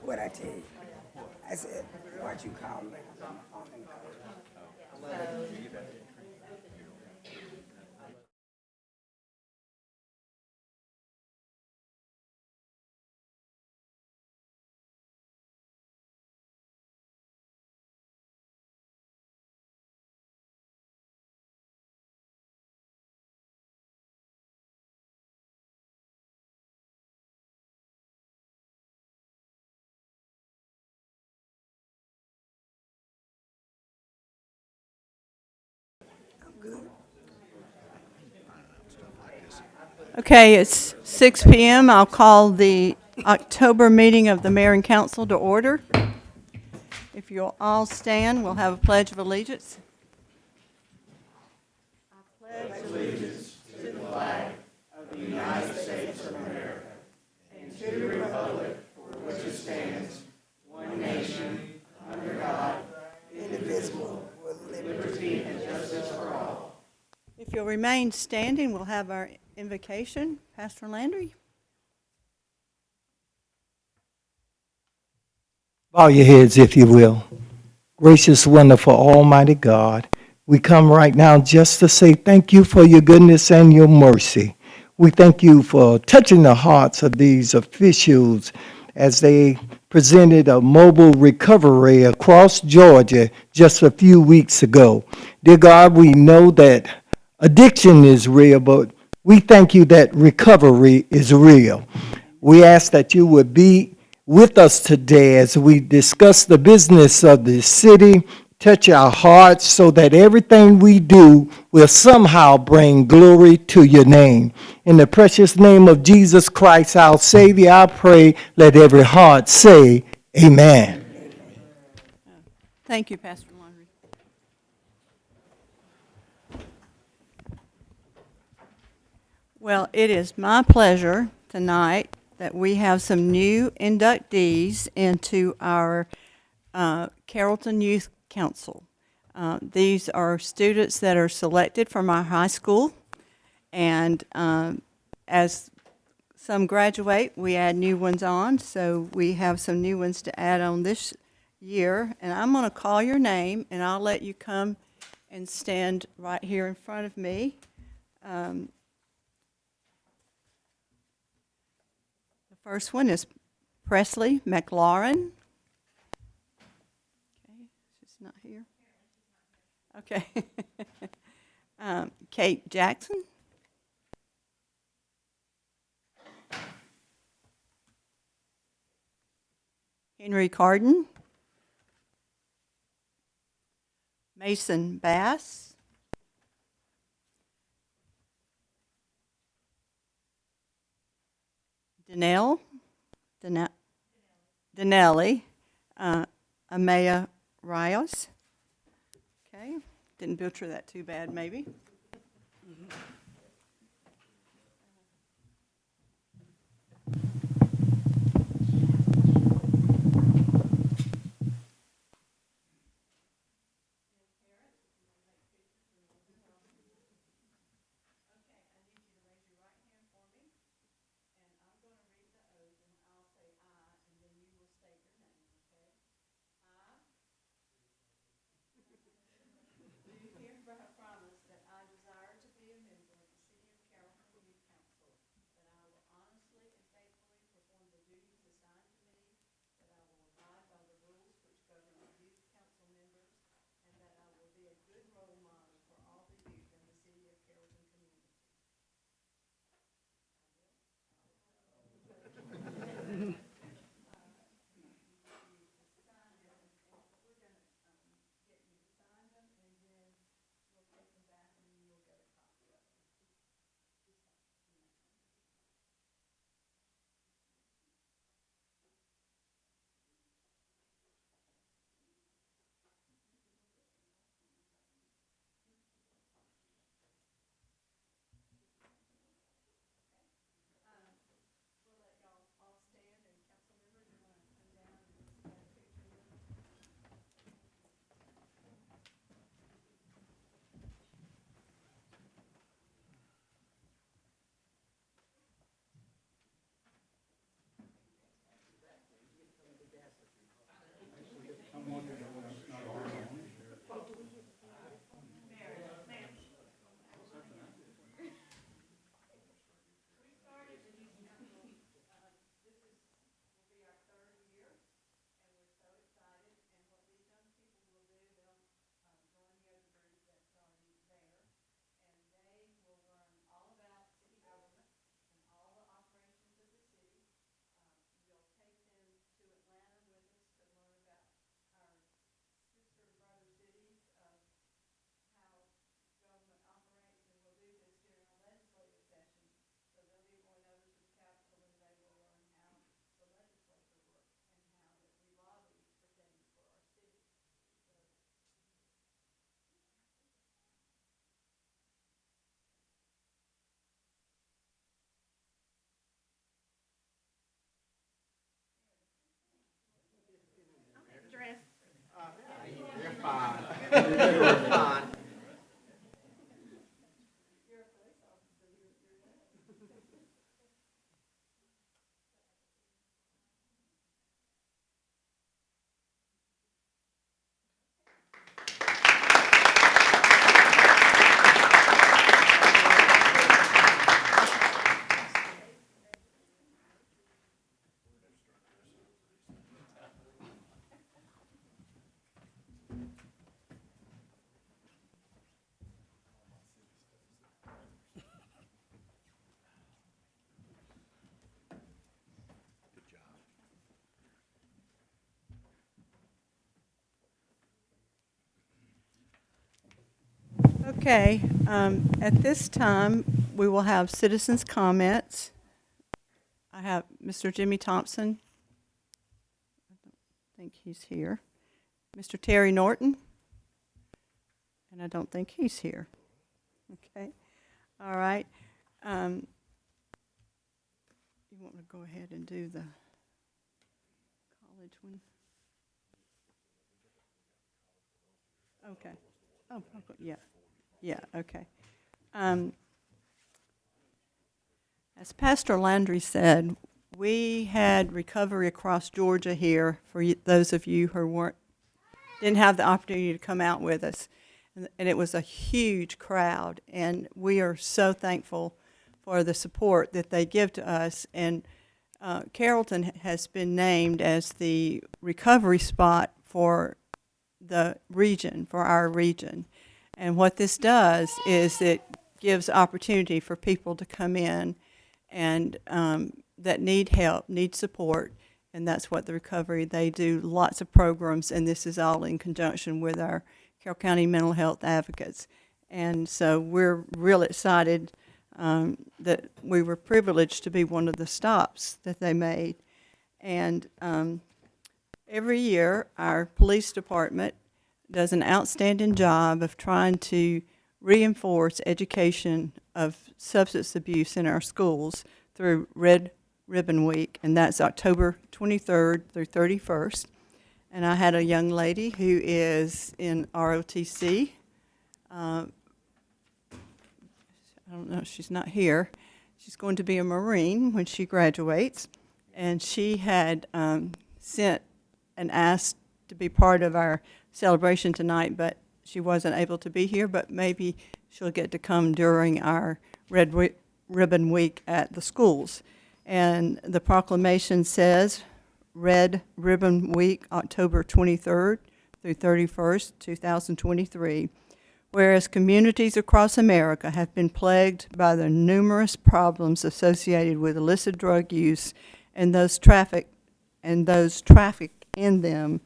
What I tell you? I said, why'd you call me? I was on my phone and called. Okay, it's 6 p.m. I'll call the October meeting of the Mayor and Council to order. If you'll all stand, we'll have a pledge of allegiance. Indivisible with liberty. If you'll remain standing, we'll have our invocation. Pastor Landry. Bow your heads, if you will. Gracious, wonderful, almighty God, we come right now just to say thank you for your goodness and your mercy. We thank you for touching the hearts of these officials as they presented a mobile recovery across Georgia just a few weeks ago. Dear God, we know that addiction is real, but we thank you that recovery is real. We ask that you would be with us today as we discuss the business of the city, touch our hearts so that everything we do will somehow bring glory to your name. In the precious name of Jesus Christ, our Savior, I pray, let every heart say, amen. Thank you, Pastor Landry. Well, it is my pleasure tonight that we have some new inductees into our Carrollton Youth Council. These are students that are selected from our high school, and as some graduate, we add new ones on, so we have some new ones to add on this year. And I'm going to call your name, and I'll let you come and stand right here in front of me. The first one is Presley McLaurin. Okay, she's not here. Okay. Kate Jackson. Henry Carden. Mason Bass. Danelli, Amaya Rios. Okay, didn't butcher that too bad, maybe. Okay, at this time, we will have citizens' comments. I have Mr. Jimmy Thompson. I don't think he's here. Mr. Terry Norton. And I don't think he's here. Okay, all right. You want to go ahead and do the college one? Okay. Oh, yeah. Yeah, okay. As Pastor Landry said, we had Recovery Across Georgia here for those of you who didn't have the opportunity to come out with us. And it was a huge crowd, and we are so thankful for the support that they give to us. And Carrollton has been named as the recovery spot for the region, for our region. And what this does is it gives opportunity for people to come in and that need help, need support, and that's what the recovery, they do lots of programs, and this is all in conjunction with our Carroll County mental health advocates. And so we're real excited that we were privileged to be one of the stops that they made. And every year, our police department does an outstanding job of trying to reinforce education of substance abuse in our schools through Red Ribbon Week, and that's October 23rd through 31st. And I had a young lady who is in ROTC. I don't know, she's not here. She's going to be a Marine when she graduates, and she had sent and asked to be part of our celebration tonight, but she wasn't able to be here, but maybe she'll get to come during our Red Ribbon Week at the schools. And the proclamation says, Red Ribbon Week, October 23rd through 31st, 2023. Whereas communities across America have been plagued by the numerous problems associated with illicit drug use and those trafficked in them,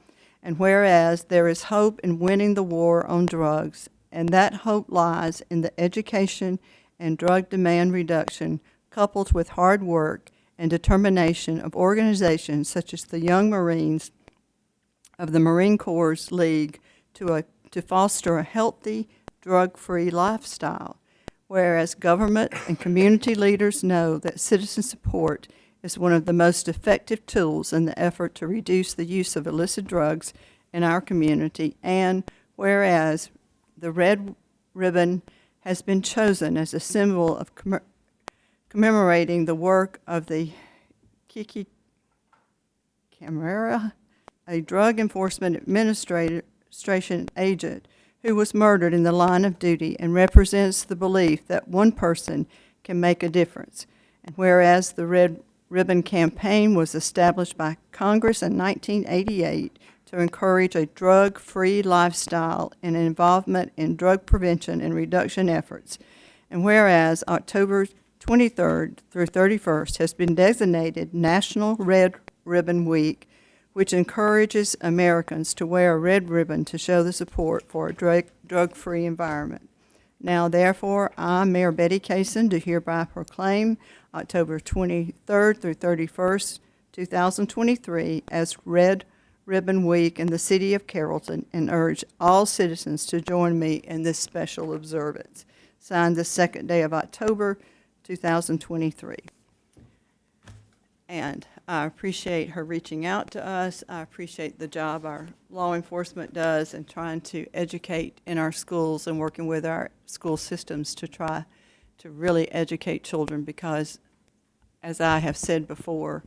and whereas there is hope in winning the war on drugs, and that hope lies in the education and drug demand reduction coupled with hard work and determination of organizations such as the Young Marines of the Marine Corps League to foster a healthy, drug-free lifestyle, whereas government and community leaders know that citizen support is one of the most effective tools in the effort to reduce the use of illicit drugs in our community, and whereas the red ribbon has been chosen as a symbol of commemorating the work of the Kiki Camara, a drug enforcement administration agent who was murdered in the line of duty and represents the belief that one person can make a difference. And whereas the Red Ribbon Campaign was established by Congress in 1988 to encourage a drug-free lifestyle and involvement in drug prevention and reduction efforts. And whereas October 23rd through 31st has been designated National Red Ribbon Week, which encourages Americans to wear a red ribbon to show the support for a drug-free environment. Now, therefore, I, Mayor Betty Cason, do hereby proclaim October 23rd through 31st, 2023 as Red Ribbon Week in the city of Carrollton, and urge all citizens to join me in this special observance. Signed the second day of October, 2023. And I appreciate her reaching out to us. I appreciate the job our law enforcement does in trying to educate in our schools and working with our school systems to try to really educate children, because, as I have said before,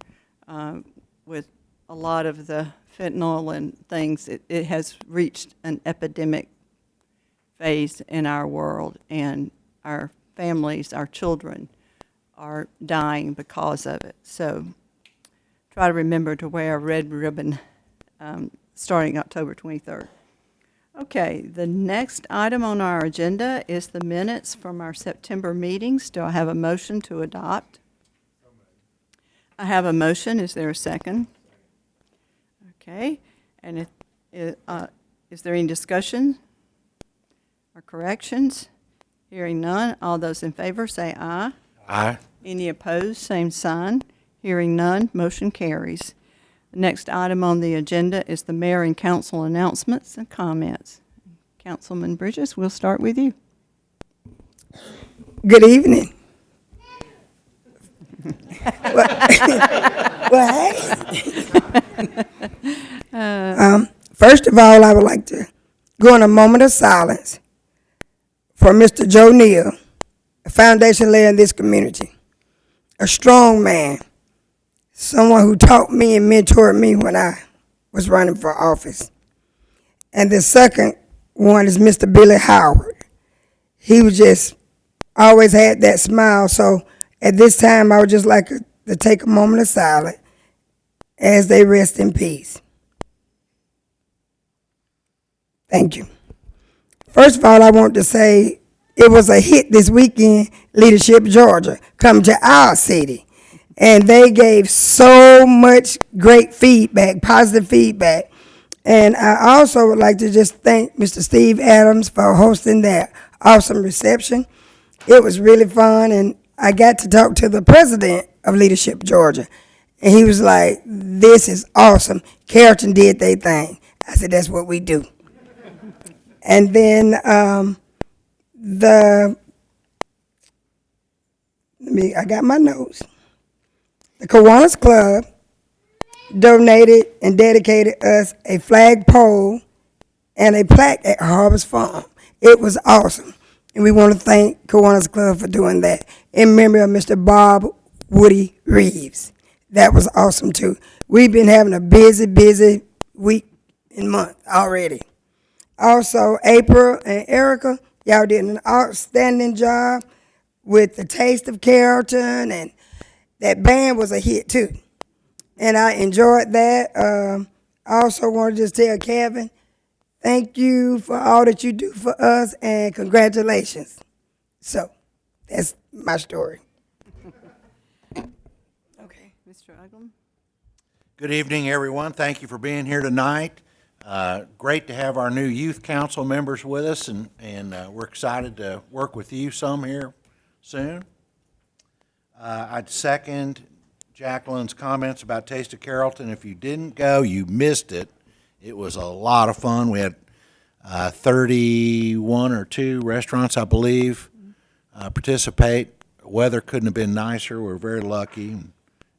with a lot of the fentanyl and things, it has reached an epidemic phase in our world, and our families, our children, are dying because of it. So try to remember to wear a red ribbon starting October 23rd. Okay, the next item on our agenda is the minutes from our September meetings. Do I have a motion to adopt? I have a motion. Is there a second? Okay, and is there any discussion or corrections? Hearing none, all those in favor say aye. Aye. Any opposed, same sign. Hearing none, motion carries. The next item on the agenda is the mayor and council announcements and comments. Councilman Bridges, we'll start with you. Good evening. Well, hey. First of all, I would like to go on a moment of silence for Mr. Joe Neal, a foundation layer in this community, a strong man, someone who taught me and mentored me when I was running for office. And the second one is Mr. Billy Howard. He was just always had that smile. So at this time, I would just like to take a moment of silence as they rest in peace. Thank you. First of all, I want to say it was a hit this weekend, Leadership Georgia, come to our city. And they gave so much great feedback, positive feedback. And I also would like to just thank Mr. Steve Adams for hosting that awesome reception. It was really fun, and I got to talk to the president of Leadership Georgia. And he was like, this is awesome. Carrollton did their thing. I said, that's what we do. And then I got my notes. The Kiwanis Club donated and dedicated us a flagpole and a plaque at Harvest Farm. It was awesome. And we want to thank Kiwanis Club for doing that. In memory of Mr. Bob Woody Reeves. That was awesome too. We've been having a busy week and month already. Also, April and Erica, y'all did an outstanding job with the Taste of Carrollton, and that band was a hit too. And I enjoyed that. I also want to just tell Kevin, thank you for all that you do for us, and congratulations. So, that's my story. Okay. Mr. Uglum? Good evening, everyone. Thank you for being here tonight. Great to have our new youth council members with us, and we're excited to work with you some here soon. I'd second Jacqueline's comments about Taste of Carrollton. If you didn't go, you missed it. It was a lot of fun. We had 31 or 2 restaurants, I believe, participate. Weather couldn't have been nicer. We're very lucky.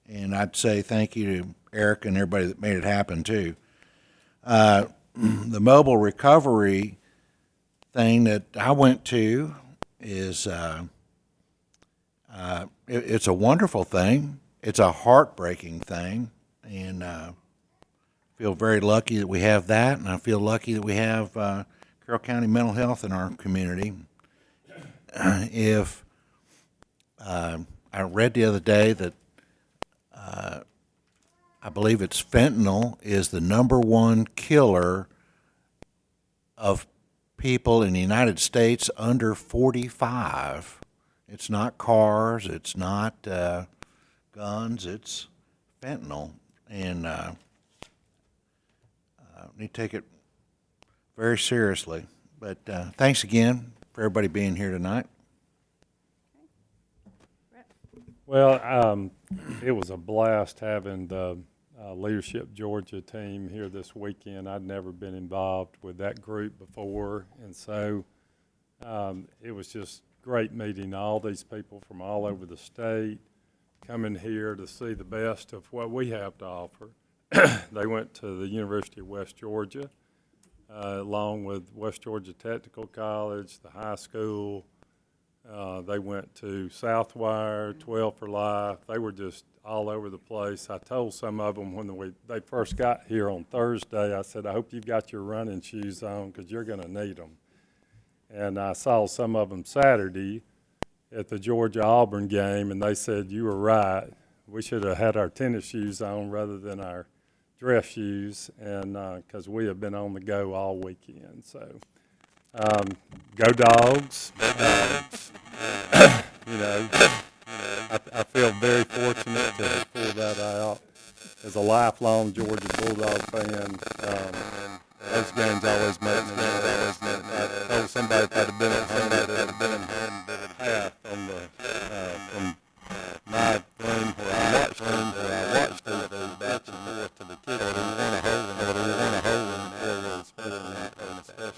And I'd say thank you to Eric and everybody that made it happen, too. The mobile recovery thing that I went to is it's a wonderful thing. It's a heartbreaking thing, and feel very lucky that we have that, and I feel lucky that we have Carroll County Mental Health in our community. If I read the other day that I believe it's fentanyl is the #1 killer of people in the United States under 45. It's not cars, it's not guns, it's fentanyl. And we need to take it very seriously. But thanks again for everybody being here tonight. Well, it was a blast having the Leadership Georgia team here this weekend. I'd never been involved with that group before, and so it was just great meeting all these people from all over the state coming here to see the best of what we have to offer. They went to the University of West Georgia, along with West Georgia Technical College, the high school. They went to Southwire, 12 for Life. They were just all over the place. I told some of them when they first got here on Thursday, I said, I hope you've got your running shoes on because you're going to need them. And I saw some of them Saturday at the Georgia-Auburn game, and they said, you were right. We should have had our tennis shoes on rather than our dress shoes, and because we have been on the go all weekend. So go Dogs. I feel very fortunate to pull that out. As a lifelong Georgia Bulldog fan, those games always make me nervous. I told somebody if I'd have been at home, it would have been half on the, from my room where I watched TV, watching more to the kids that didn't want to hold them, or they want to hold them, especially in the first half.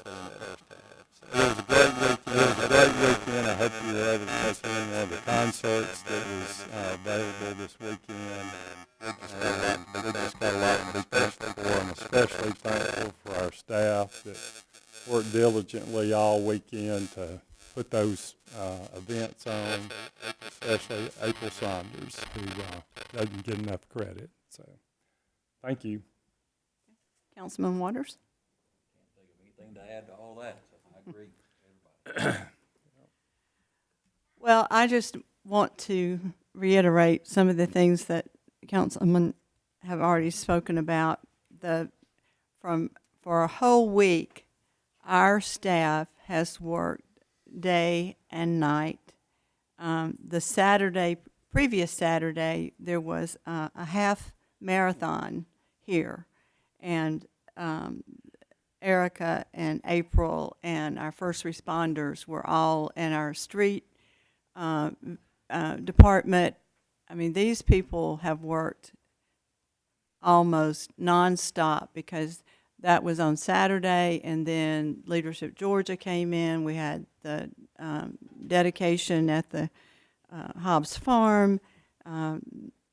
So it was a great weekend. It was a great weekend. I hope you were able to take in one of the concerts that was available this weekend. We just got a lot to be thankful for. I'm especially thankful for our staff that worked diligently all weekend to put those events on, especially April Saunders, who doesn't get enough credit. So, thank you. Councilman Waters? Can't think of anything to add to all that, so I agree with everybody. Well, I just want to reiterate some of the things that councilmen have already spoken about. For a whole week, our staff has worked day and night. The previous Saturday, there was a half marathon here, and Erica and April and our first responders were all in our street department. I mean, these people have worked almost nonstop because that was on Saturday, and then Leadership Georgia came in. We had the dedication at the Hobbs Farm.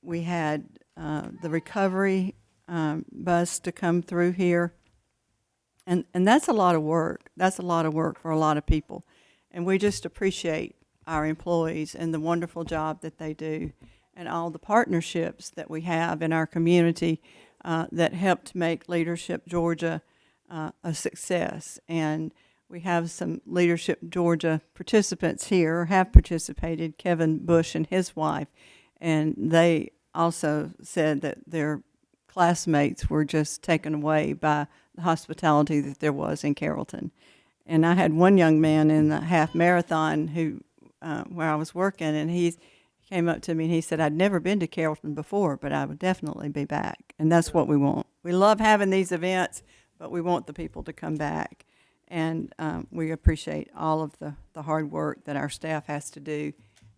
We had the recovery bus to come through here. And that's a lot of work. That's a lot of work for a lot of people. And we just appreciate our employees and the wonderful job that they do and all the partnerships that we have in our community that helped make Leadership Georgia a success. And we have some Leadership Georgia participants here, or have participated, Kevin Bush and his wife, and they also said that their classmates were just taken away by the hospitality that there was in Carrollton. And I had one young man in the half marathon who, where I was working, and he came up to me and he said, I'd never been to Carrollton before, but I would definitely be back. And that's what we want. We love having these events, but we want the people to come back. And we appreciate all of the hard work that our staff has to do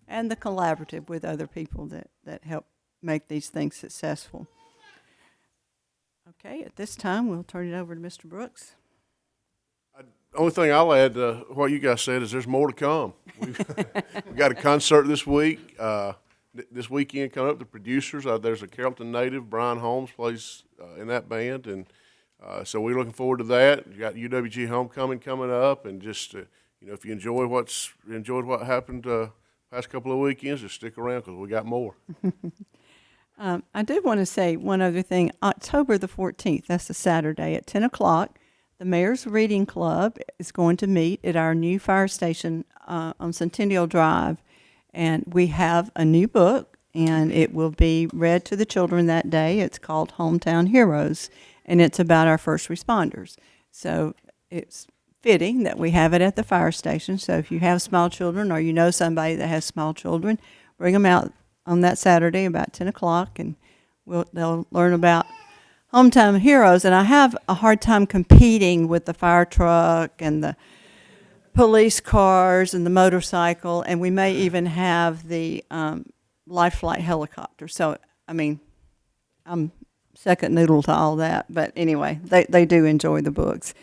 and the collaborative with other people that help make these things successful. Okay, at this time, we'll turn it over to Mr. Brooks. Only thing I'll add to what you guys said is there's more to come. We got a concert this week. This weekend coming up, the producers, there's a Carrollton native, Brian Holmes, plays in that band, and so we're looking forward to that. You got UWG Homecoming coming up, and just if you enjoyed what happened past couple of weekends, just stick around because we got more. I do want to say one other thing. October the 14th, that's a Saturday at 10 o'clock, the Mayor's Reading Club is going to meet at our new fire station on Centennial Drive. And we have a new book, and it will be read to the children that day. It's called Hometown Heroes, and it's about our first responders. So it's fitting that we have it at the fire station. So if you have small children or you know somebody that has small children, bring them out on that Saturday about 10 o'clock, and they'll learn about hometown heroes. And I have a hard time competing with the fire truck and the police cars and the motorcycle, and we may even have the life flight helicopter. So, I mean, I'm second noodle to all that. But anyway, they do enjoy the books.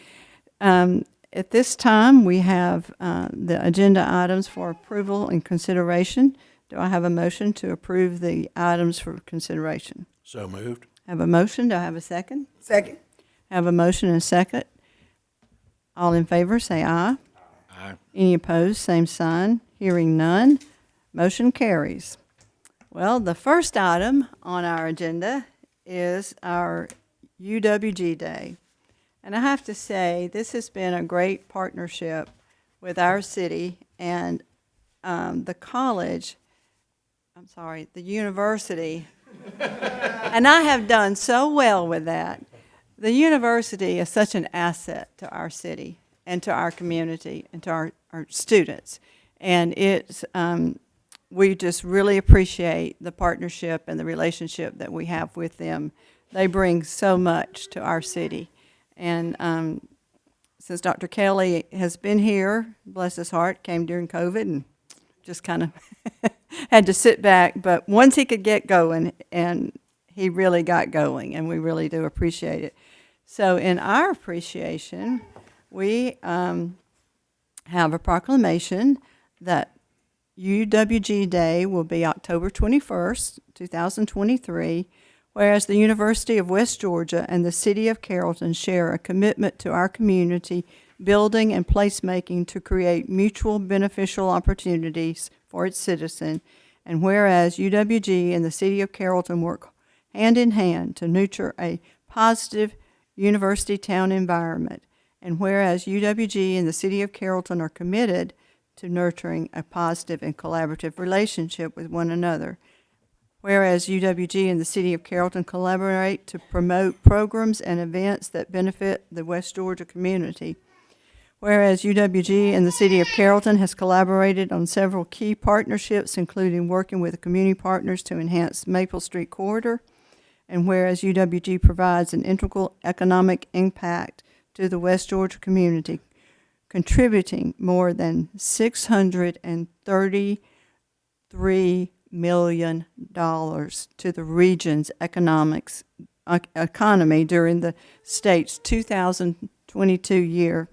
At this time, we have the agenda items for approval and consideration. Do I have a motion to approve the items for consideration? So moved. Have a motion. Do I have a second? Second. Have a motion and a second. All in favor, say aye. Aye. Any opposed, same sign. Hearing none, motion carries. Well, the first item on our agenda is our UWG Day. And I have to say, this has been a great partnership with our city and the university. And I have done so well with that. The university is such an asset to our city and to our community and to our students. And it's we just really appreciate the partnership and the relationship that we have with them. They bring so much to our city. And since Dr. Kelly has been here, bless his heart, came during COVID and just kind of had to sit back. But once he could get going, and he really got going, and we really do appreciate it. So in our appreciation, we have a proclamation that UWG Day will be October 21st, 2023, whereas the University of West Georgia and the City of Carrollton share a commitment to our community building and placemaking to create mutual beneficial opportunities for its citizen, and whereas UWG and the City of Carrollton work hand in hand to nurture a positive university town environment, and whereas UWG and the City of Carrollton are committed to nurturing a positive and collaborative relationship with one another, whereas UWG and the City of Carrollton collaborate to promote programs and events that benefit the West Georgia community, whereas UWG and the City of Carrollton has collaborated on several key partnerships, including working with community partners to enhance Maple Street Corridor, and whereas UWG provides an integral economic impact to the West Georgia community, contributing more than $633 million to the region's economy during the state's 2022 year.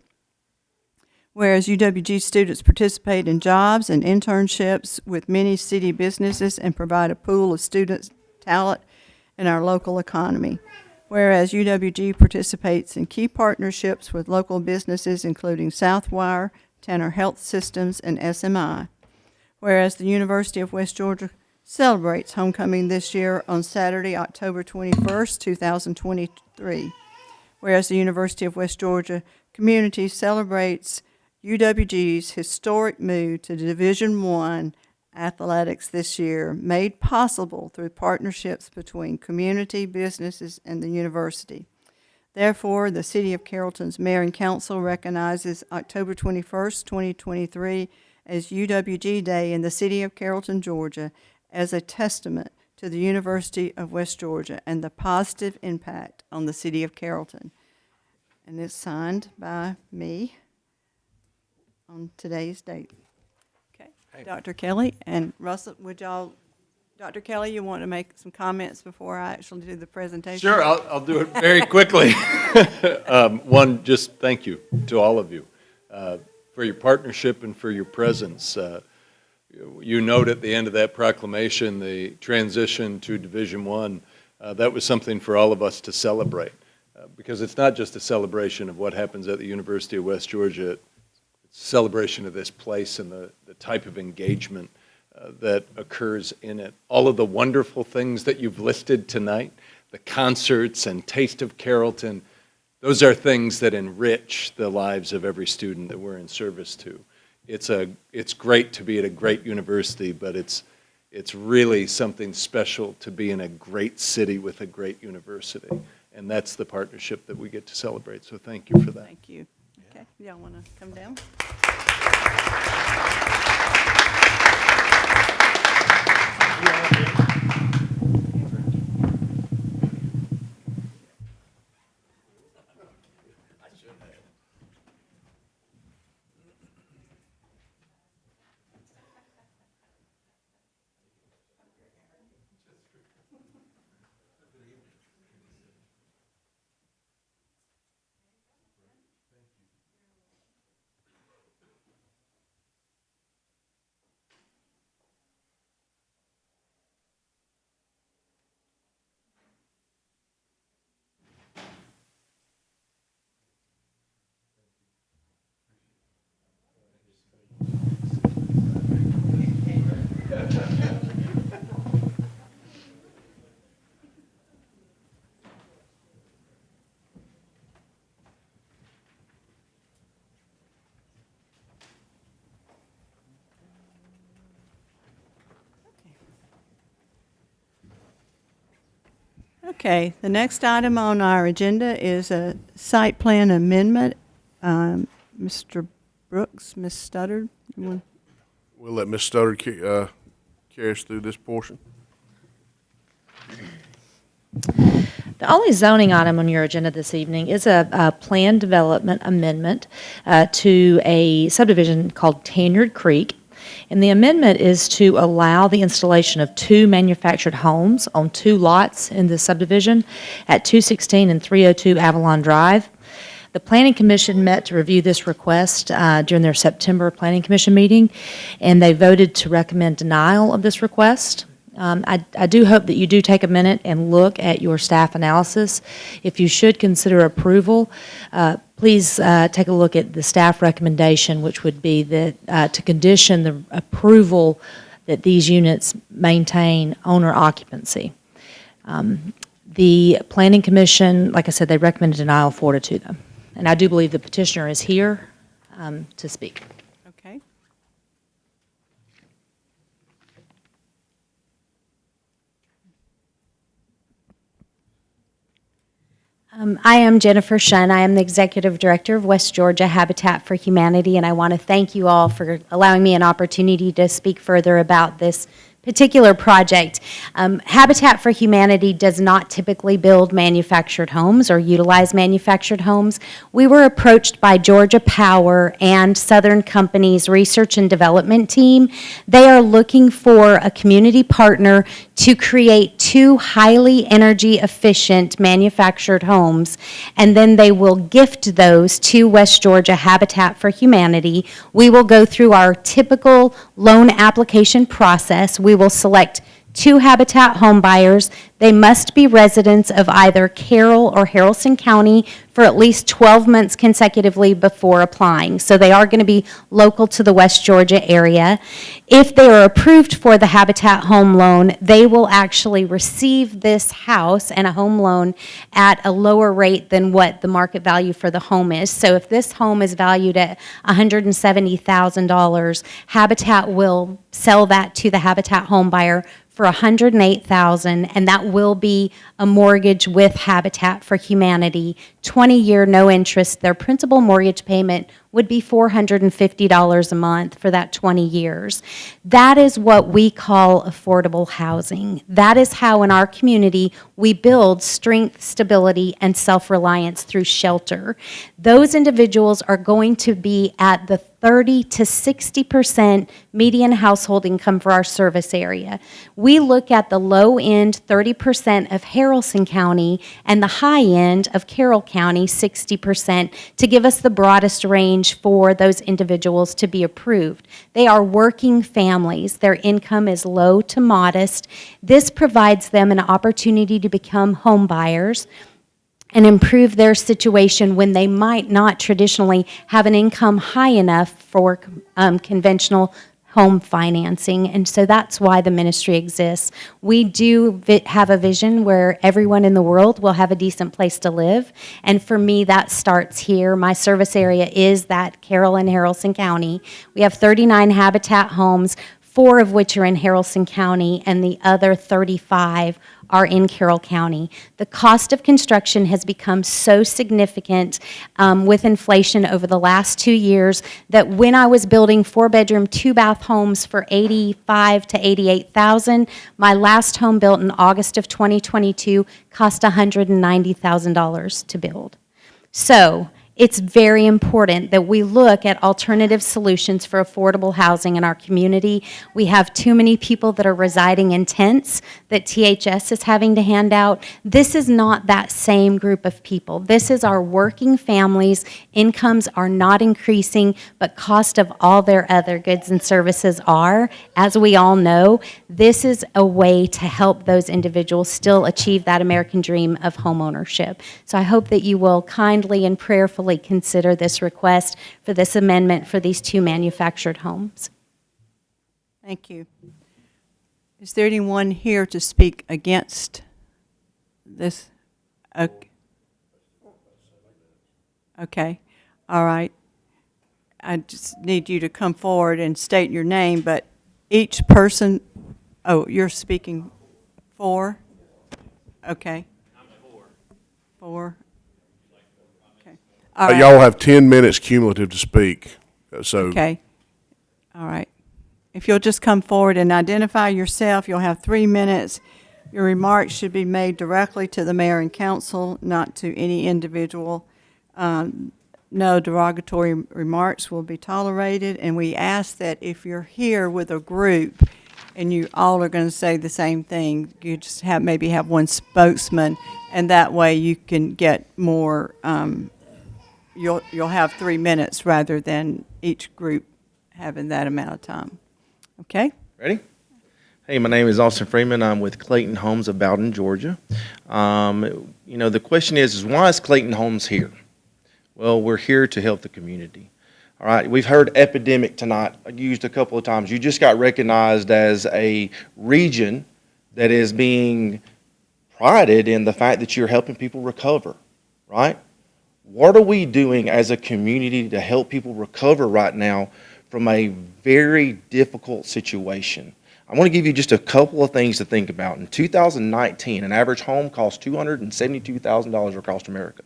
Whereas UWG students participate in jobs and internships with many city businesses and provide a pool of student talent in our local economy. Whereas UWG participates in key partnerships with local businesses including Southwire, Tanner Health Systems, and SMI. Whereas the University of West Georgia celebrates homecoming this year on Saturday, October 21st, 2023. Whereas the University of West Georgia community celebrates UWG's historic move to Division I athletics this year, made possible through partnerships between community, businesses, and the university. Therefore, the City of Carrollton's Mayor and Council recognizes October 21st, 2023 as UWG Day in the City of Carrollton, Georgia, as a testament to the University of West Georgia and the positive impact on the City of Carrollton. And it's signed by me on today's date. Okay, Dr. Kelly and Russell, Dr. Kelly, you want to make some comments before I actually do the presentation? Sure, I'll do it very quickly. One, just thank you to all of you for your partnership and for your presence. You note at the end of that proclamation the transition to Division I. That was something for all of us to celebrate because it's not just a celebration of what happens at the University of West Georgia, it's a celebration of this place and the type of engagement that occurs in it. All of the wonderful things that you've listed tonight, the concerts and Taste of Carrollton, those are things that enrich the lives of every student that we're in service to. It's great to be at a great university, but it's really something special to be in a great city with a great university. And that's the partnership that we get to celebrate. So thank you for that. Thank you. Okay, y'all want to come down? Okay, the next item on our agenda is a site plan amendment. Mr. Brooks, Ms. Studdard, you want? We'll let Ms. Studdard carry us through this portion. The only zoning item on your agenda this evening is a plan development amendment to a subdivision called Tanyard Creek. And the amendment is to allow the installation of 2 manufactured homes on 2 lots in the subdivision at 216 and 302 Avalon Drive. The Planning Commission met to review this request during their September Planning Commission meeting, and they voted to recommend denial of this request. I do hope that you do take a minute and look at your staff analysis. If you should consider approval, please take a look at the staff recommendation, which would be that to condition the approval that these units maintain owner occupancy. The Planning Commission, like I said, they recommended denial 4-2 them. And I do believe the petitioner is here to speak. Okay. I am Jennifer Shunn. I am the Executive Director of West Georgia Habitat for Humanity, and I want to thank you all for allowing me an opportunity to speak further about this particular project. Habitat for Humanity does not typically build manufactured homes or utilize manufactured homes. We were approached by Georgia Power and Southern Company's research and development team. They are looking for a community partner to create 2 highly energy efficient manufactured homes, and then they will gift those to West Georgia Habitat for Humanity. We will go through our typical loan application process. We will select 2 Habitat home buyers. They must be residents of either Carroll or Haralson County for at least 12 months consecutively before applying. So they are going to be local to the West Georgia area. If they are approved for the Habitat home loan, they will actually receive this house and a home loan at a lower rate than what the market value for the home is. So if this home is valued at $170,000, Habitat will sell that to the Habitat home buyer for $108,000, and that will be a mortgage with Habitat for Humanity, 20-year, no interest. Their principal mortgage payment would be $450 a month for that 20 years. That is what we call affordable housing. That is how in our community we build strength, stability, and self-reliance through shelter. Those individuals are going to be at the 30 to 60% median household income for our service area. We look at the low end 30% of Haralson County and the high end of Carroll County 60% to give us the broadest range for those individuals to be approved. They are working families. Their income is low to modest. This provides them an opportunity to become home buyers and improve their situation when they might not traditionally have an income high enough for conventional home financing. And so that's why the ministry exists. We do have a vision where everyone in the world will have a decent place to live. And for me, that starts here. My service area is that Carroll and Haralson County. We have 39 Habitat homes, 4 of which are in Haralson County, and the other 35 are in Carroll County. The cost of construction has become so significant with inflation over the last 2 years that when I was building 4-bedroom, 2-bath homes for $85,000 to $88,000, my last home built in August of 2022 cost $190,000 to build. So it's very important that we look at alternative solutions for affordable housing in our community. We have too many people that are residing in tents that THS is having to hand out. This is not that same group of people. This is our working families. Incomes are not increasing, but cost of all their other goods and services are. As we all know, this is a way to help those individuals still achieve that American dream of home ownership. So I hope that you will kindly and prayerfully consider this request for this amendment for these 2 manufactured homes. Thank you. Is there anyone here to speak against this? Okay. All right. I just need you to come forward and state your name, but each person, oh, you're speaking for? Okay. I'm for. For. Okay. All right. Y'all have 10 minutes cumulative to speak. So Okay. All right. If you'll just come forward and identify yourself, you'll have 3 minutes. Your remarks should be made directly to the mayor and council, not to any individual. No derogatory remarks will be tolerated, and we ask that if you're here with a group and you all are going to say the same thing, you just have, maybe have one spokesman, and that way you can get more, you'll have 3 minutes rather than each group having that amount of time. Okay? Ready? Hey, my name is Austin Freeman. I'm with Clayton Homes of Bowden, Georgia. The question is why is Clayton Homes here? Well, we're here to help the community. All right, we've heard epidemic tonight used a couple of times. You just got recognized as a region that is being prided in the fact that you're helping people recover, right? What are we doing as a community to help people recover right now from a very difficult situation? I want to give you just a couple of things to think about. In 2019, an average home cost $272,000 across America.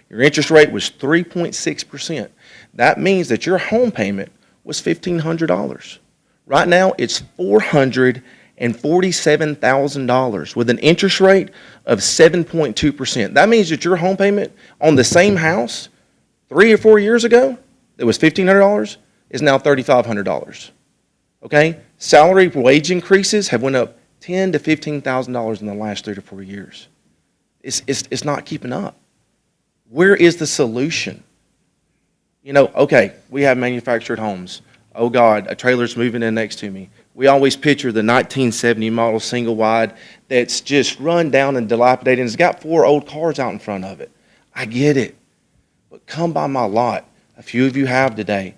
Your interest rate was 3.6%. That means that your home payment was $1,500. Right now, it's $447,000 with an interest rate of 7.2%. That means that your home payment on the same house 3 or 4 years ago that was $1,500 is now $3,500. Okay? Salary wage increases have went up $10,000 to $15,000 in the last 3 to 4 years. It's not keeping up. Where is the solution? Okay, we have manufactured homes. Oh God, a trailer's moving in next to me. We always picture the 1970 model single wide that's just run down and dilapidated and it's got 4 old cars out in front of it. I get it. But come by my lot. A few of you have today.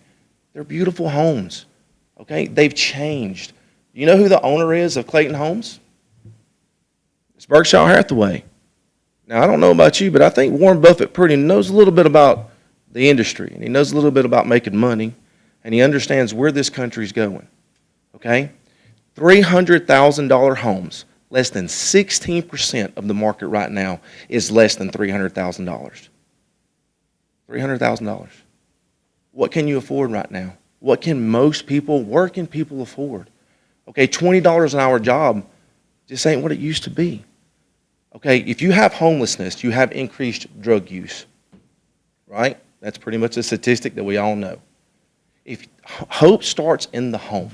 They're beautiful homes. Okay, they've changed. You know who the owner is of Clayton Homes? It's Berkshire Hathaway. Now, I don't know about you, but I think Warren Buffett pretty knows a little bit about the industry, and he knows a little bit about making money, and he understands where this country's going, okay? $300,000 homes, less than 16% of the market right now is less than $300,000. $300,000. What can you afford right now? What can most people, working people afford? Okay, $20 an hour job just ain't what it used to be. Okay, if you have homelessness, you have increased drug use, right? That's pretty much a statistic that we all know. If hope starts in the home.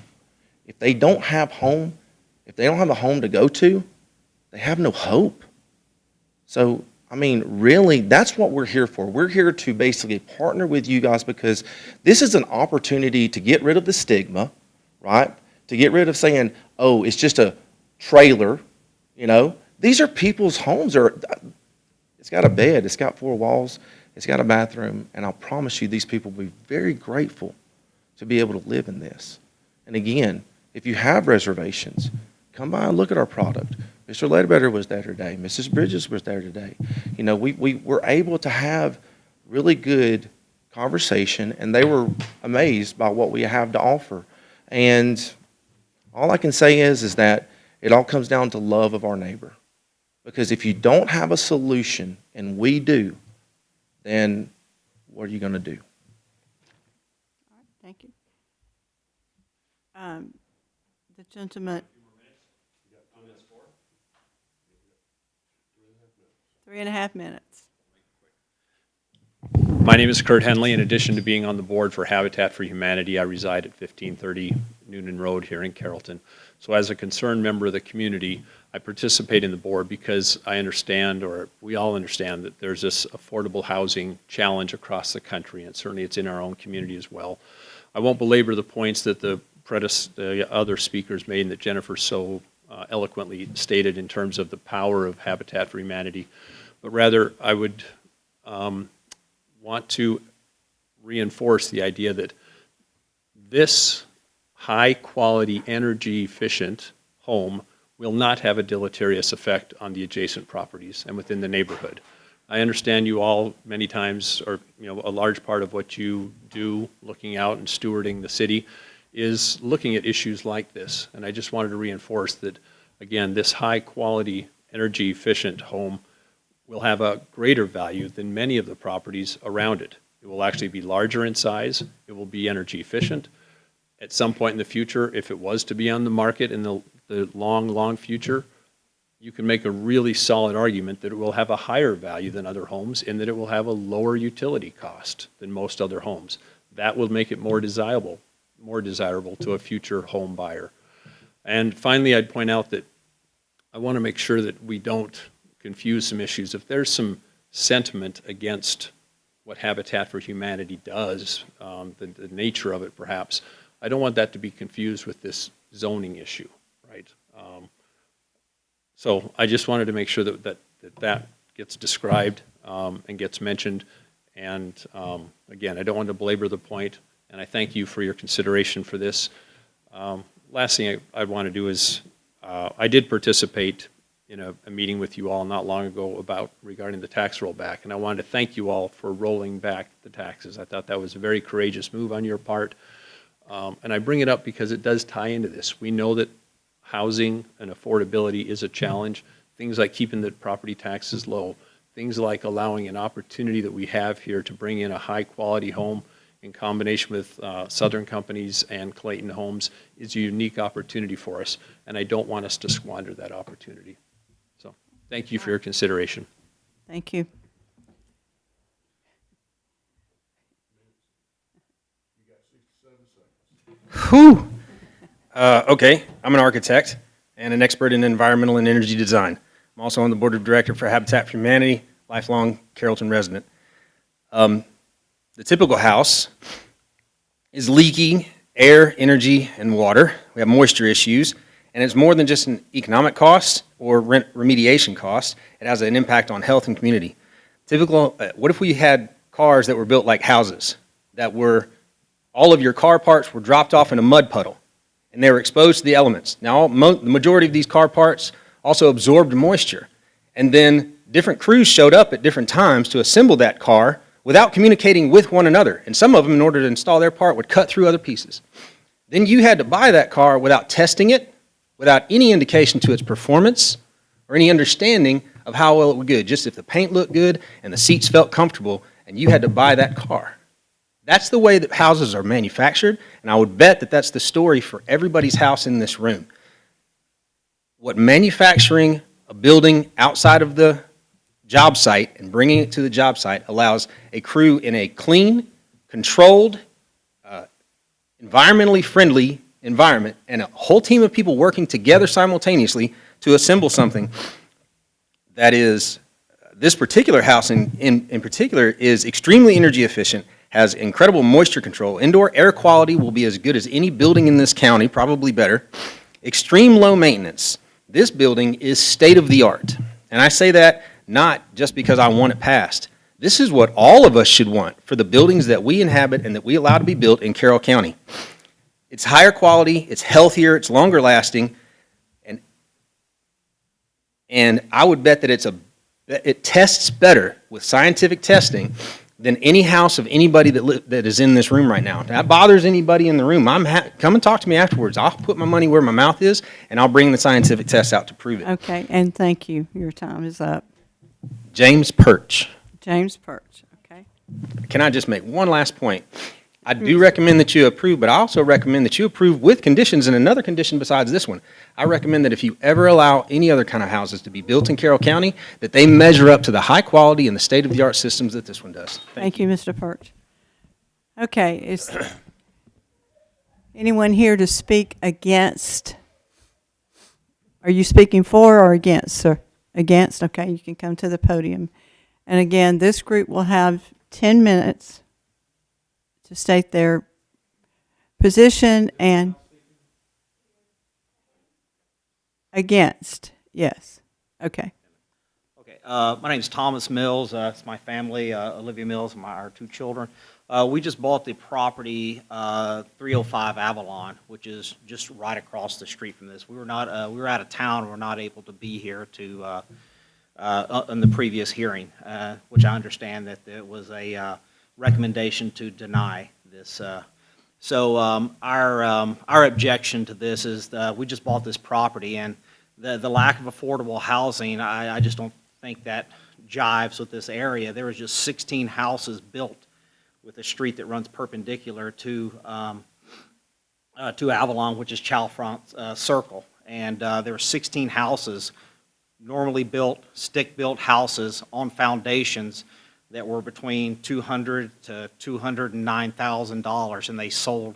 If they don't have home, if they don't have a home to go to, they have no hope. So, really, that's what we're here for. We're here to basically partner with you guys because this is an opportunity to get rid of the stigma, right? To get rid of saying, oh, it's just a trailer, These are people's homes. It's got a bed. It's got 4 walls. It's got a bathroom. And I'll promise you these people will be very grateful to be able to live in this. And again, if you have reservations, come by and look at our product. Mr. Ledbetter was there today. Mrs. Bridges was there today. We were able to have really good conversation, and they were amazed by what we have to offer. And all I can say is that it all comes down to love of our neighbor. Because if you don't have a solution, and we do, then what are you going to do? All right, thank you. The gentleman. 3.5 minutes. My name is Kurt Henley. In addition to being on the board for Habitat for Humanity, I reside at 1530 Noonan Road here in Carrollton. So as a concerned member of the community, I participate in the board because I understand, or we all understand, that there's this affordable housing challenge across the country, and certainly it's in our own community as well. I won't belabor the points that the other speakers made and that Jennifer so eloquently stated in terms of the power of Habitat for Humanity, but rather I would want to reinforce the idea that this high-quality, energy-efficient home will not have a deleterious effect on the adjacent properties and within the neighborhood. I understand you all many times, or a large part of what you do looking out and stewarding the city is looking at issues like this. And I just wanted to reinforce that, again, this high-quality, energy-efficient home will have a greater value than many of the properties around it. It will actually be larger in size. It will be energy efficient. At some point in the future, if it was to be on the market in the long, long future, you can make a really solid argument that it will have a higher value than other homes and that it will have a lower utility cost than most other homes. That will make it more desirable to a future home buyer. And finally, I'd point out that I want to make sure that we don't confuse some issues. If there's some sentiment against what Habitat for Humanity does, the nature of it perhaps, I don't want that to be confused with this zoning issue, right? So I just wanted to make sure that gets described and gets mentioned. And again, I don't want to belabor the point, and I thank you for your consideration for this. Last thing I want to do is, I did participate in a meeting with you all not long ago regarding the tax rollback, and I wanted to thank you all for rolling back the taxes. I thought that was a very courageous move on your part, and I bring it up because it does tie into this. We know that housing and affordability is a challenge. Things like keeping the property taxes low, things like allowing an opportunity that we have here to bring in a high-quality home in combination with Southern Companies and Clayton Homes is a unique opportunity for us, and I don't want us to squander that opportunity. So thank you for your consideration. Thank you. Whew. Okay, I'm an architect and an expert in environmental and energy design. I'm also on the board of directors for Habitat for Humanity, lifelong Carrollton resident. The typical house is leaking air, energy, and water. We have moisture issues, and it's more than just an economic cost or rent remediation cost. It has an impact on health and community. What if we had cars that were built like houses, that were, all of your car parts were dropped off in a mud puddle, and they were exposed to the elements. Now, the majority of these car parts also absorbed moisture, and then different crews showed up at different times to assemble that car without communicating with one another, and some of them, in order to install their part, would cut through other pieces. Then you had to buy that car without testing it, without any indication to its performance, or any understanding of how well it would go, just if the paint looked good and the seats felt comfortable, and you had to buy that car. That's the way that houses are manufactured, and I would bet that that's the story for everybody's house in this room. What manufacturing a building outside of the job site and bringing it to the job site allows a crew in a clean, controlled, environmentally friendly environment and a whole team of people working together simultaneously to assemble something that is, this particular house in particular is extremely energy efficient, has incredible moisture control. Indoor air quality will be as good as any building in this county, probably better. Extreme low maintenance. This building is state of the art. And I say that not just because I want it passed. This is what all of us should want for the buildings that we inhabit and that we allow to be built in Carroll County. It's higher quality, it's healthier, it's longer lasting, and I would bet that it tests better with scientific testing than any house of anybody that is in this room right now. If that bothers anybody in the room, come and talk to me afterwards. I'll put my money where my mouth is, and I'll bring the scientific tests out to prove it. Okay, and thank you. Your time is up. James Perch. James Perch, okay. Can I just make one last point? I do recommend that you approve, but I also recommend that you approve with conditions, and another condition besides this one. I recommend that if you ever allow any other kind of houses to be built in Carroll County, that they measure up to the high quality and the state-of-the-art systems that this one does. Thank you, Mr. Perch. Okay, is anyone here to speak against? Are you speaking for or against, sir? Against? Okay, you can come to the podium. And again, this group will have 10 minutes to state their position and against. Yes. Okay. Okay. My name is Thomas Mills. It's my family, Olivia Mills, and our two children. We just bought the property 305 Avalon, which is just right across the street from this. We were out of town. We were not able to be here to in the previous hearing, which I understand that it was a recommendation to deny this. So our objection to this is we just bought this property, and the lack of affordable housing, I just don't think that jives with this area. There was just 16 houses built with a street that runs perpendicular to Avalon, which is Chalfont Circle, and there were 16 houses normally built, stick-built houses on foundations that were between $200,000 to $209,000, and they sold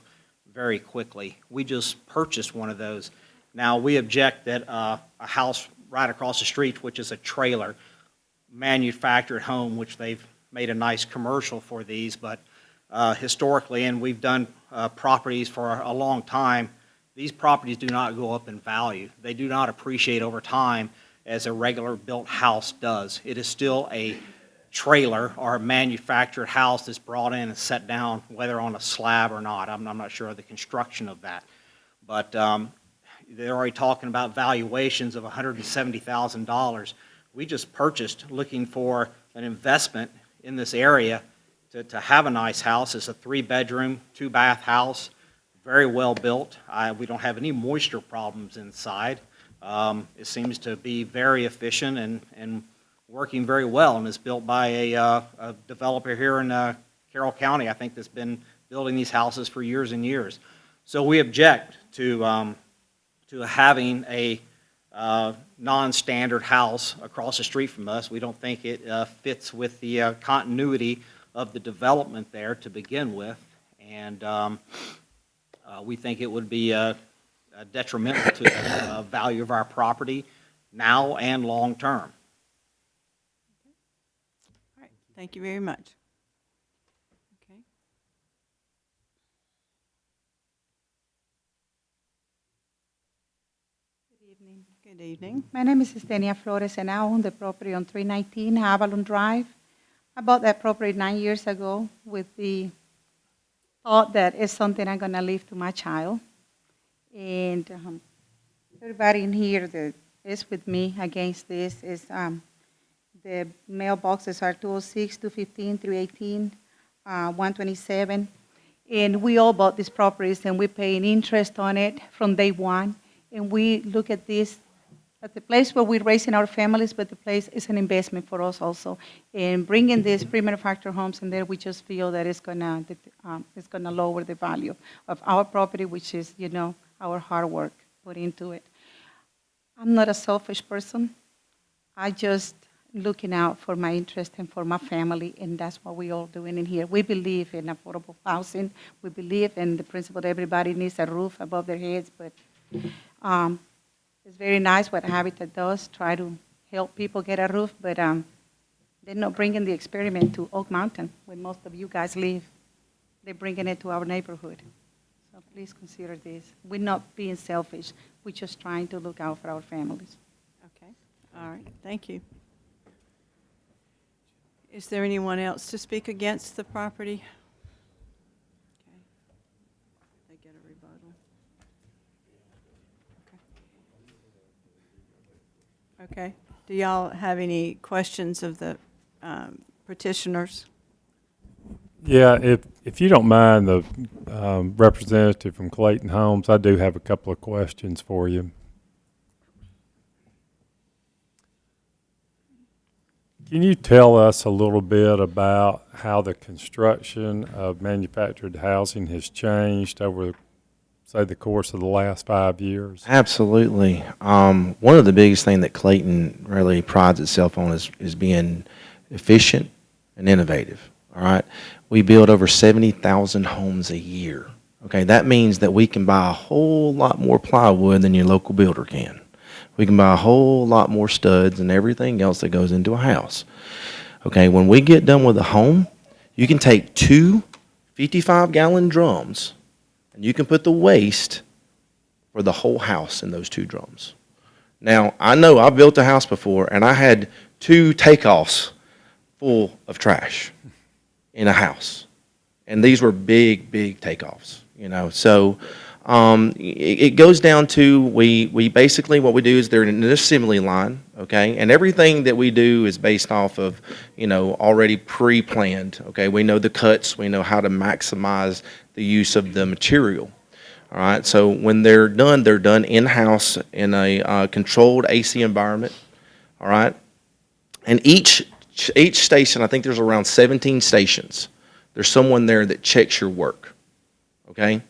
very quickly. We just purchased one of those. Now, we object that a house right across the street, which is a trailer, manufactured home, which they've made a nice commercial for these, but historically, and we've done properties for a long time, these properties do not go up in value. They do not appreciate over time as a regular built house does. It is still a trailer or a manufactured house that's brought in and set down, whether on a slab or not. I'm not sure of the construction of that. But they're already talking about valuations of $170,000. We just purchased looking for an investment in this area to have a nice house. It's a 3-bedroom, 2-bath house, very well built. We don't have any moisture problems inside. It seems to be very efficient and working very well, and is built by a developer here in Carroll County, I think, that's been building these houses for years and years. So we object to having a non-standard house across the street from us. We don't think it fits with the continuity of the development there to begin with, and we think it would be detrimental to the value of our property now and long term. All right, thank you very much. Okay. Good evening. Good evening. My name is Estenia Flores, and I own the property on 319 Avalon Drive. I bought that property 9 years ago with the thought that it's something I'm going to leave to my child. And everybody in here that is with me against this is the mailboxes are 206, 215, 318, 127. And we all bought these properties, and we pay an interest on it from day one. And we look at this at the place where we're raising our families, but the place is an investment for us also. And bringing these pre-manufactured homes in there, we just feel that it's gonna lower the value of our property, which is, you know, our hard work put into it. I'm not a selfish person. I just looking out for my interest and for my family, and that's what we all doing in here. We believe in affordable housing. We believe in the principle that everybody needs a roof above their heads, but it's very nice what Habitat does, try to help people get a roof, but they're not bringing the experiment to Oak Mountain, where most of you guys live. They're bringing it to our neighborhood. So please consider this. We're not being selfish. We're just trying to look out for our families. Okay, all right, thank you. Is there anyone else to speak against the property? Okay. They get a rebuttal. Okay. Do y'all have any questions of the petitioners? Yeah, if you don't mind, the representative from Clayton Homes, I do have a couple of questions for you. Can you tell us a little bit about how the construction of manufactured housing has changed over, say, the course of the last 5 years? Absolutely. One of the biggest things that Clayton really prides itself on is being efficient and innovative. All right, we build over 70,000 homes a year. Okay, that means that we can buy a whole lot more plywood than your local builder can. We can buy a whole lot more studs and everything else that goes into a house. Okay, when we get done with a home, you can take 2 55-gallon drums and you can put the waste for the whole house in those 2 drums. Now, I know I've built a house before and I had 2 takeoffs full of trash in a house. And these were big, big takeoffs, you know. So it goes down to we basically, what we do is they're in an assembly line, okay? And everything that we do is based off of, you know, already pre-planned, okay? We know the cuts, we know how to maximize the use of the material. All right, so when they're done in-house in a controlled AC environment, all right? And each station, I think there's around 17 stations. There's someone there that checks your work, okay?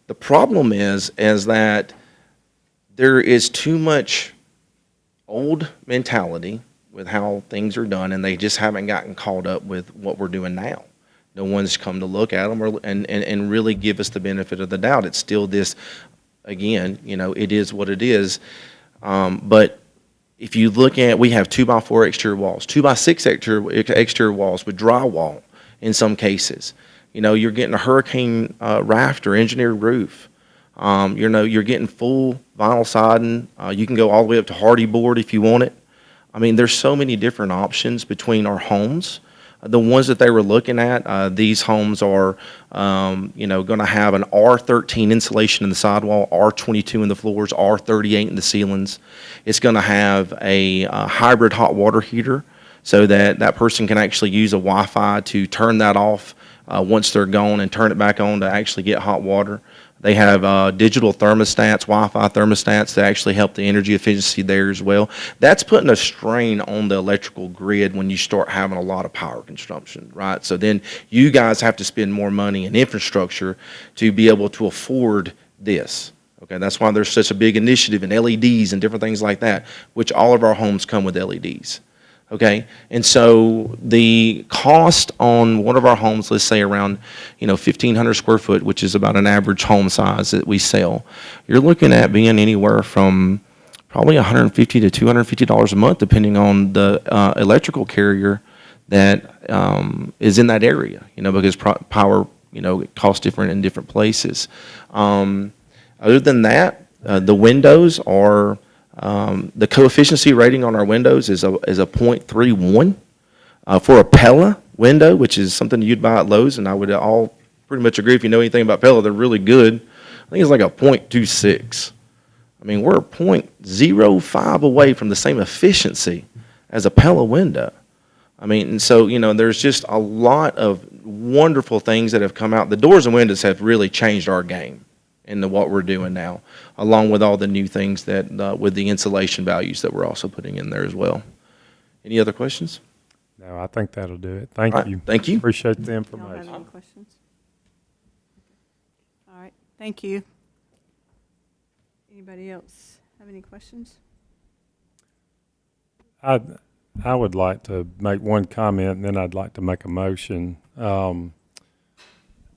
The problem is that there is too much old mentality with how things are done, and they just haven't gotten caught up with what we're doing now. No one's come to look at them and really give us the benefit of the doubt. It's still this, again, it is what it is. But if you look at, we have 2x4 exterior walls, 2x6 exterior walls with drywall in some cases. You're getting a hurricane rafter, engineered roof. You're getting full vinyl siding. You can go all the way up to hardy board if you want it. I mean, there's so many different options between our homes. The ones that they were looking at, these homes are, going to have an R13 insulation in the sidewall, R22 in the floors, R38 in the ceilings. It's going to have a hybrid hot water heater so that that person can actually use a Wi-Fi to turn that off once they're gone and turn it back on to actually get hot water. They have digital thermostats, Wi-Fi thermostats that actually help the energy efficiency there as well. That's putting a strain on the electrical grid when you start having a lot of power consumption, right? So then you guys have to spend more money in infrastructure to be able to afford this. Okay, that's why there's such a big initiative in LEDs and different things like that, which all of our homes come with LEDs. Okay, and so the cost on one of our homes, let's say around 1,500 square foot, which is about an average home size that we sell, you're looking at being anywhere from probably $150 to $250 a month, depending on the electrical carrier that is in that area. Because power it costs different in different places. Other than that, the windows are. The coefficient rating on our windows is a 0.31 for a Pella window, which is something you'd buy at Lowe's, and I would all pretty much agree. If you know anything about Pella, they're really good. I think it's like a 0.26. I mean, we're 0.05 away from the same efficiency as a Pella window. I mean, and so there's just a lot of wonderful things that have come out. The doors and windows have really changed our game into what we're doing now, along with all the new things that with the insulation values that we're also putting in there as well. Any other questions? No, I think that'll do it. Thank All right, you. thank you. Appreciate the Y'all information. have any questions? All right, thank you. Anybody else have any questions? I would like to make one comment, and then I'd like to make a motion. I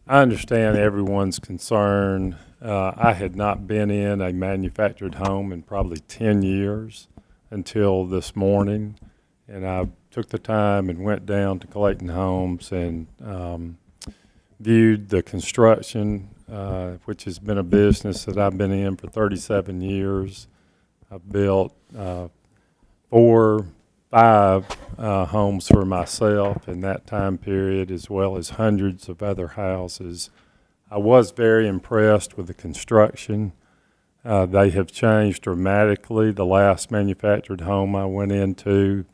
understand everyone's concern. I had not been in a manufactured home in probably 10 years until this morning, and I took the time and went down to Clayton Homes and viewed the construction, which has been a business that I've been in for 37 years. I've built 4, 5 homes for myself in that time period, as well as hundreds of other houses. I was very impressed with the construction. They have changed dramatically. The last manufactured home I went into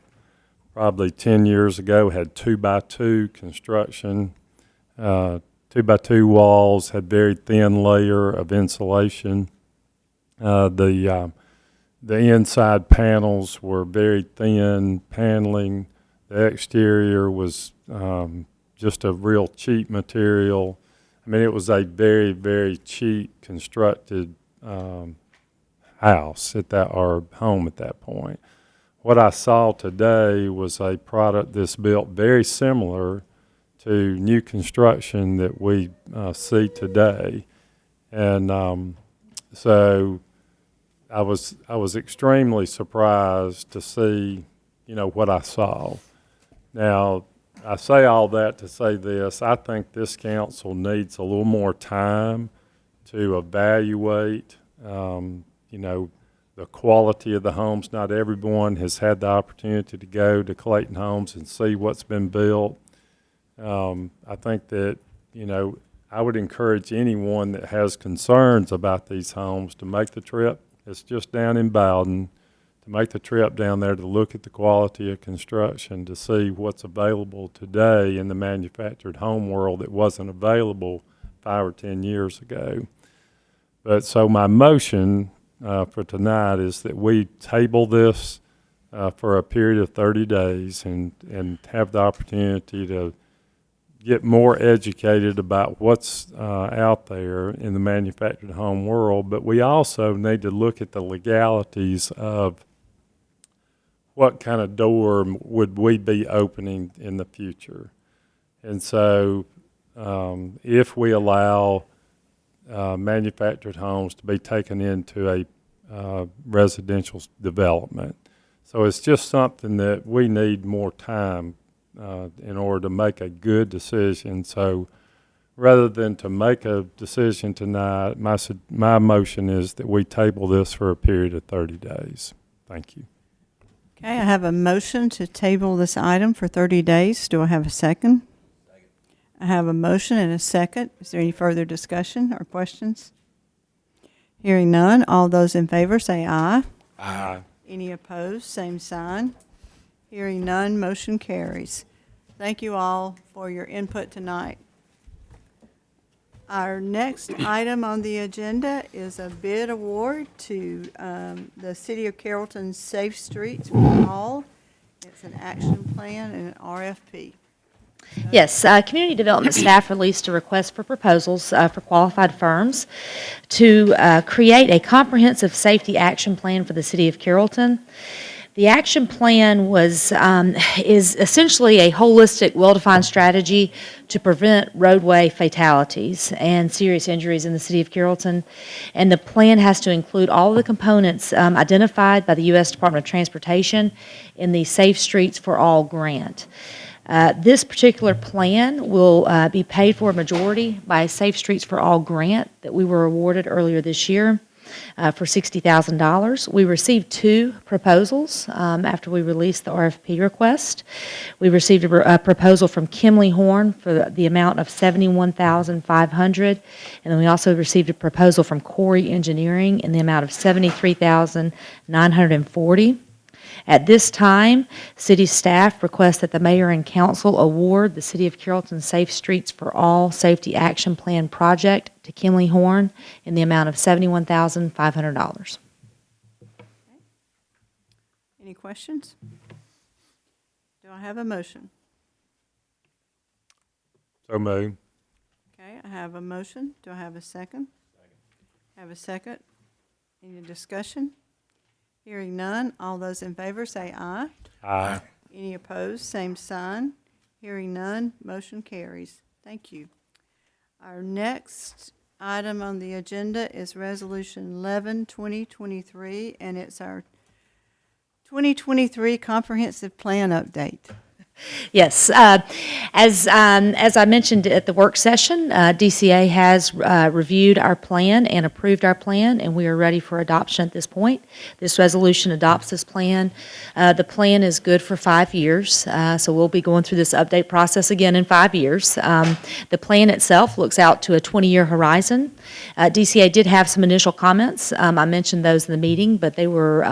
probably 10 years ago had 2x2 construction, 2x2 walls, had very thin layer of insulation. The inside panels were very thin paneling. The exterior was just a real cheap material. I mean, it was a very, very cheap constructed house or home at that point. What I saw today was a product that's built very similar to new construction that we see today, and so I was extremely surprised to see, what I saw. Now, I say all that to say this: I think this council needs a little more time to evaluate, the quality of the homes. Not everyone has had the opportunity to go to Clayton Homes and see what's been built. I think that, I would encourage anyone that has concerns about these homes to make the trip. It's just down in Bowden, to make the trip down there to look at the quality of construction, to see what's available today in the manufactured home world that wasn't available 5 or 10 years ago. But so my motion for tonight is that we table this for a period of 30 days and have the opportunity to get more educated about what's out there in the manufactured home world. But we also need to look at the legalities of what kind of door would we be opening in the future? And so if we allow manufactured homes to be taken into a residential development. So it's just something that we need more time in order to make a good decision. So rather than to make a decision tonight, my motion is that we table this for a period of 30 days. Thank you. Okay, I have a motion to table this item for 30 days. Do I have a second? I have a motion and a second. Is there any further discussion or questions? Hearing none, all those in favor say aye. Aye. Any opposed, same sign. Hearing none, motion carries. Thank you all for your input tonight. Our next item on the agenda is a bid award to the City of Carrollton Safe Streets for All. It's an action plan and an RFP. Yes, Community Development staff released a request for proposals for qualified firms to create a comprehensive safety action plan for the City of Carrollton. The action plan is essentially a holistic, well-defined strategy to prevent roadway fatalities and serious injuries in the City of Carrollton. And the plan has to include all of the components identified by the U.S. Department of Transportation in the Safe Streets for All grant. This particular plan will be paid for a majority by a Safe Streets for All grant that we were awarded earlier this year for $60,000. We received 2 proposals after we released the RFP request. We received a proposal from Kimley Horn for the amount of $71,500, and then we also received a proposal from Corey Engineering in the amount of $73,940. At this time, city staff request that the mayor and council award the City of Carrollton Safe Streets for All Safety Action Plan project to Kimley Horn in the amount of $71,500. Any questions? Do I have a motion? So moved. Okay, I have a motion. Do I have a second? Have a second. Any discussion? Hearing none, all those in favor say aye. Aye. Any opposed, same sign. Hearing none, motion carries. Thank you. Our next item on the agenda is Resolution 11, 2023, and it's our 2023 Comprehensive Plan Update. Yes, as I mentioned at the work session, DCA has reviewed our plan and approved our plan, and we are ready for adoption at this point. This resolution adopts this plan. The plan is good for 5 years, so we'll be going through this update process again in 5 years. The plan itself looks out to a 20-year horizon. DCA did have some initial comments. I mentioned those in the meeting, but they were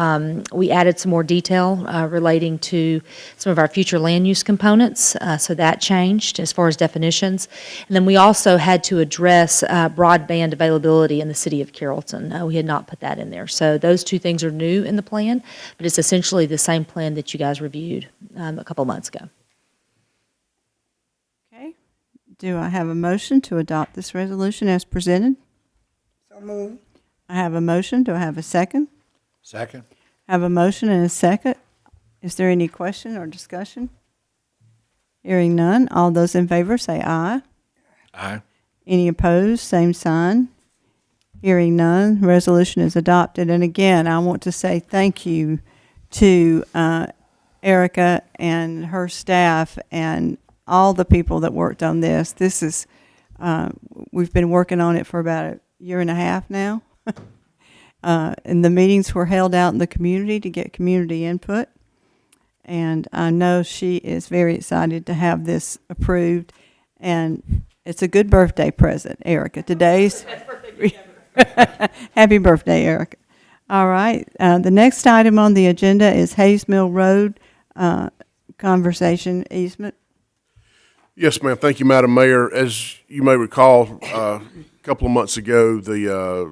we added some more detail relating to some of our future land use components, so that changed as far as definitions. And then we also had to address broadband availability in the City of Carrollton. We had not put that in there. So those 2 things are new in the plan, but it's essentially the same plan that you guys reviewed a couple months ago. Okay. Do I have a motion to adopt this resolution as presented? So moved. I have a motion. Do I have a second? Second. I have a motion and a second. Is there any question or discussion? Hearing none, all those in favor say aye. Aye. Any opposed, same sign. Hearing none, resolution is adopted. And again, I want to say thank you to Erica and her staff and all the people that worked on this. This is, we've been working on it for about a year and a half now. And the meetings were held out in the community to get community input. And I know she is very excited to have this approved. And it's a good birthday present, Erica. Today's happy birthday, Erica. All right. The next item on the agenda is Hayes Mill Road conversation easement. Yes, ma'am. Thank you, Madam Mayor. As you may recall, a couple of months ago, the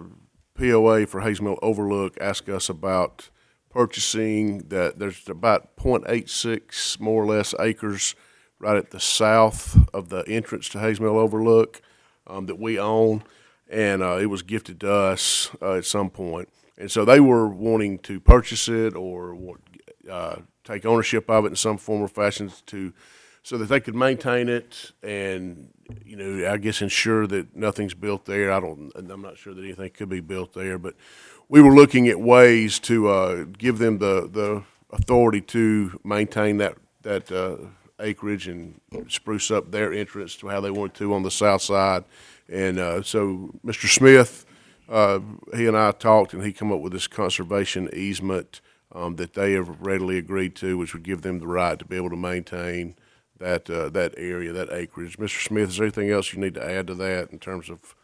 POA for Hayes Mill Overlook asked us about purchasing that. There's about 0.86 more or less acres right at the south of the entrance to Hayes Mill Overlook that we own, and it was gifted to us at some point. And so they were wanting to purchase it or take ownership of it in some form or fashion so that they could maintain it and, I guess ensure that nothing's built there. I'm not sure that anything could be built there, but we were looking at ways to give them the authority to maintain that acreage and spruce up their entrance to how they wanted to on the south side. And so Mr. Smith, he and I talked, and he come up with this conservation easement that they have readily agreed to, which would give them the right to be able to maintain that area, that acreage. Mr. Smith, is there anything else you need to add to that in terms of?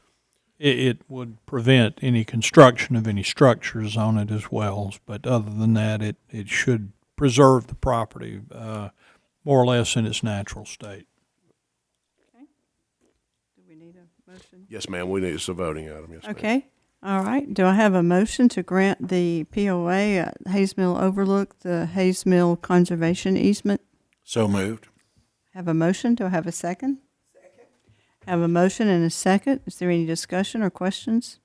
It would prevent any construction of any structures on it as well, but other than that, it should preserve the property more or less in its natural state. Okay. Do we need a motion? Yes, ma'am, we need, it's a voting item, yes, ma'am. Okay. All right. Do I have a motion to grant the POA at Hayes Mill Overlook, the Hayes Mill Conservation Easement? So moved. Have a motion. Do I have a second? Second. Have a motion and a second. Is there any discussion or questions?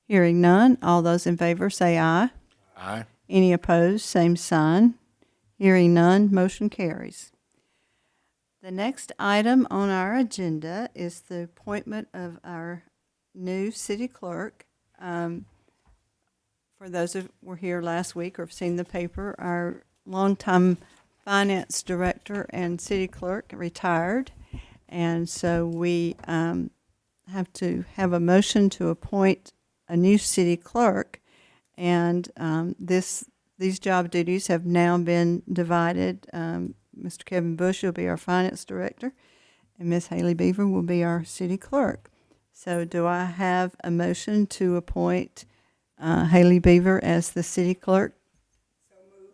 Hearing none. All those in favor say aye. Aye. Any opposed, same sign. Hearing none, motion carries. The next item on our agenda is the appointment of our new city clerk. For those who were here last week or have seen the paper, our longtime finance director and city clerk retired. And so we have to have a motion to appoint a new city clerk. And these job duties have now been divided. Mr. Kevin Bush will be our finance director, and Ms. Haley Beaver will be our city clerk. So do I have a motion to appoint Haley Beaver as the city clerk? So moved.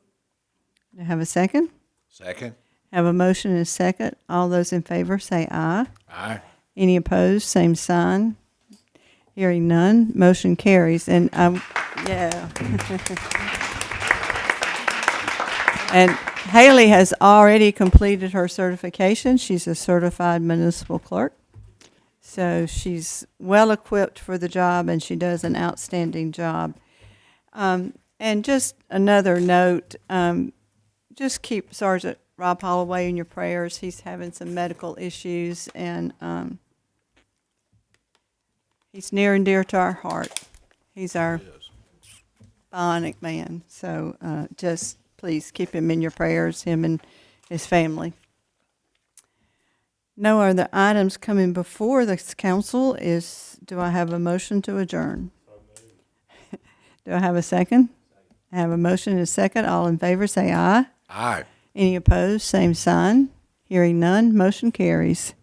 Do I have a second? Second. Have a motion and a second. All those in favor say aye. Aye. Any opposed, same sign. Hearing none, motion carries. And yeah. And Haley has already completed her certification. She's a certified municipal clerk. So she's well equipped for the job, and she does an outstanding job. And just another note, just keep Sergeant Rob Holloway in your prayers. He's having some medical issues, and he's near and dear to our heart. He's our bionic man. So just please keep him in your prayers, him and his family. No other items coming before this council. Do I have a motion to adjourn? Do I have a second? I have a motion and a second. All in favor say aye. Aye. Any opposed, same sign. Hearing none, motion carries.